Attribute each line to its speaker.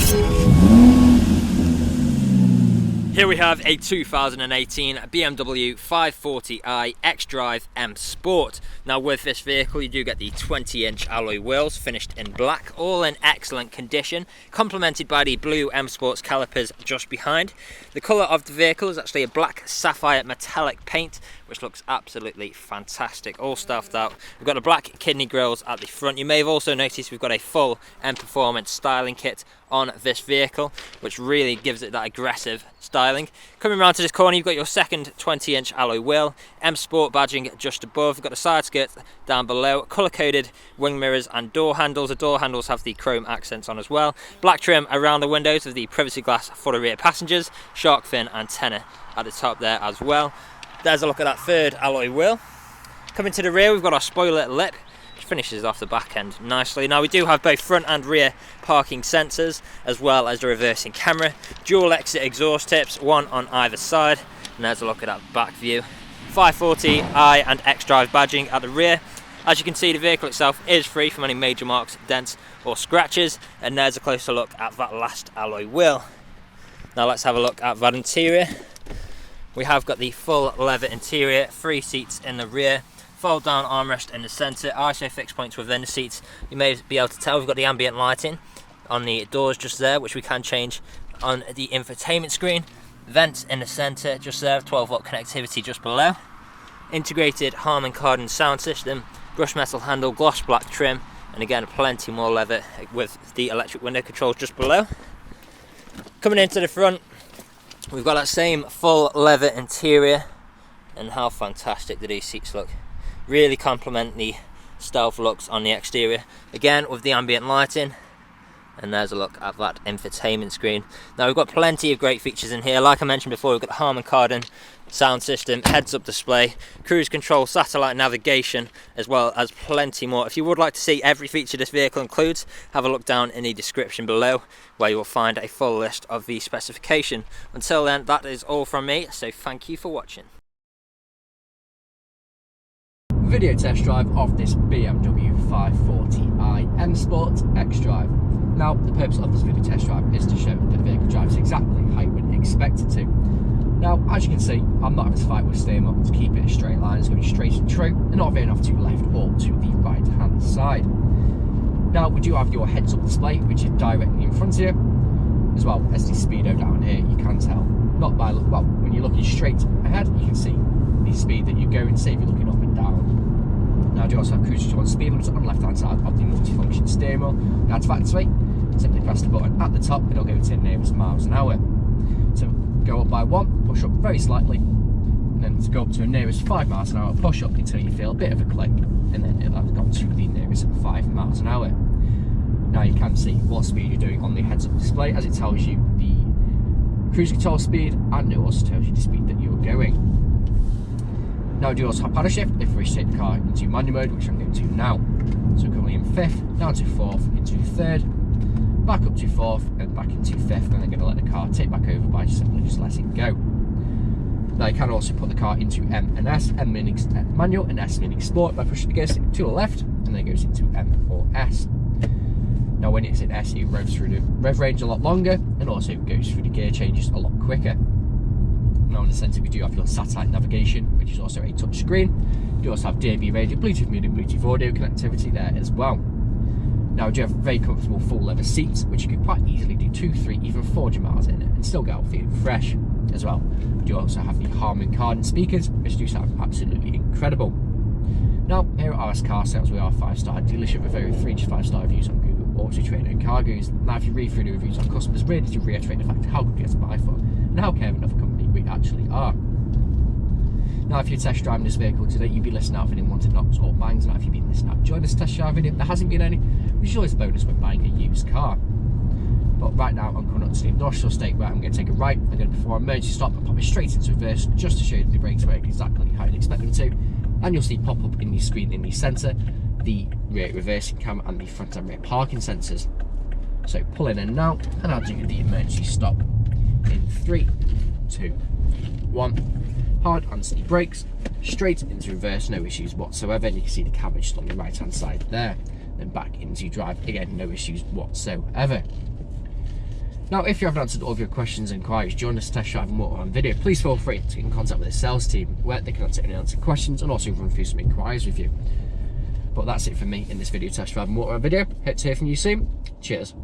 Speaker 1: Here we have a 2018 BMW 540i XDRIVE M Sport. Now with this vehicle you do get the 20-inch alloy wheels finished in black, all in excellent condition, complemented by the blue M Sports calipers just behind. The colour of the vehicle is actually a black sapphire metallic paint, which looks absolutely fantastic, all stuffed out. We've got the black kidney grills at the front. You may have also noticed we've got a full M Performance styling kit on this vehicle, which really gives it that aggressive styling. Coming around to this corner, you've got your second 20-inch alloy wheel, M Sport badging just above. We've got the side skirts down below, colour-coded wing mirrors and door handles. The door handles have the chrome accents on as well. Black trim around the windows with the privacy glass for the rear passengers, shark fin antenna at the top there as well. There's a look at that third alloy wheel. Coming to the rear, we've got our spoiler lip, which finishes off the back end nicely. Now we do have both front and rear parking sensors, as well as the reversing camera, dual exit exhaust tips, one on either side, and there's a look at that back view. 540i and XDRIVE badging at the rear. As you can see, the vehicle itself is free from any major marks, dents or scratches, and there's a closer look at that last alloy wheel. Now let's have a look at that interior. We have got the full leather interior, 3 seats in the rear, fold down armrest in the centre, ISO fixed points within the seats. You may be able to tell we've got the ambient lighting on the doors just there, which we can change on the infotainment screen. Vents in the centre just there, 12-volt connectivity just below. Integrated Harman Kardon sound system, brushed metal handle, gloss black trim, and again plenty more leather with the electric window controls just below. Coming into the front, we've got that same full leather interior, and how fantastic do these seats look. Really complement the stealth looks on the exterior, again with the ambient lighting. And there's a look at that infotainment screen. Now we've got plenty of great features in here. Like I mentioned before, we've got the Harman Kardon sound system, heads-up display, cruise control, satellite navigation, as well as plenty more. If you would like to see every feature this vehicle includes, have a look down in the description below, where you will find a full list of the specification. Until then, that is all from me, so thank you for watching.
Speaker 2: Video test drive of this BMW 540i M Sport XDRIVE. Now, the purpose of this video test drive is to show that the vehicle drives exactly how you would expect it to. Now, as you can see, I'm not having to fight with steering up to keep it a straight line. It's going straight and true, and not veering off to the left or to the right hand side. Now, we do have your heads-up display, which is directly in front of you, as well as the speedo down here. You can tell, not by, well, when you're looking straight ahead, you can see the speed that you're going, say if you're looking up and down. Now, I do also have cruise control and speed limits on the left-hand side of the multifunction steering wheel. Now, to activate, simply press the button at the top and it'll go to the nearest miles an hour. To go up by 1, push up very slightly, and then to go up to the nearest 5 miles an hour, push up until you feel a bit of a click, and then it'll have gone to the nearest 5 miles an hour. Now you can see what speed you're doing on the heads-up display, as it tells you the cruise control speed, and it also tells you the speed that you're going. Now we do also have paddle shift if we wish to take the car into manual mode, which I'm going to now. So we're currently in 5th, down to 4th, into 3rd, back up to 4th, and back into 5th, and then going to let the car take back over by simply just letting go. Now you can also put the car into M and S, M meaning manual and S meaning sport, by pushing the gear stick to the left, and then it goes into M or S. Now when it's in S, it revs through the rev range a lot longer, and also goes through the gear changes a lot quicker. Now in the centre we do have your satellite navigation, which is also a touch screen. You also have DAB radio, Bluetooth media, Bluetooth audio connectivity there as well. Now we do have very comfortable full leather seats, which you could quite easily do 2, 3, even 400 miles in it and still get out feeling fresh as well. We do also have the Harman Kardon speakers, which do sound absolutely incredible. Now here at RS Car Sales, we are a 5-star dealership with over 3 to 5-star reviews on Google, Autotrader and Cargoes. Now if you read through the reviews on customers, really do reiterate the fact of how good we are to buy for and how caring of a company we actually are. Now if you're test driving this vehicle today, you'd be listening out for any wanted knocks or bangs. Now if you've been listening out during this test drive video, there hasn't been any, which is always a bonus when buying a used car. But right now I'm coming up to the industrial state where I'm going to take a right, and then before I emergency stop, I'll pop it straight into reverse just to show you that the brakes work exactly how you'd expect them to. And you'll see pop up in the screen in the centre the rear reversing camera and the front and rear parking sensors. So pull in and now, and I'll do the emergency stop in 3, 2, 1. Hard and steady brakes, straight into reverse, no issues whatsoever. And you can see the camera just on the right hand side there. Then back into drive, again, no issues whatsoever. Now, if you haven't answered all of your questions and inquiries during this test drive and motorhome video, please feel free to get in contact with the sales team where they can answer questions and also run through some inquiries with you. But that's it from me in this video test drive and motorhome video. Hope to hear from you soon. Cheers.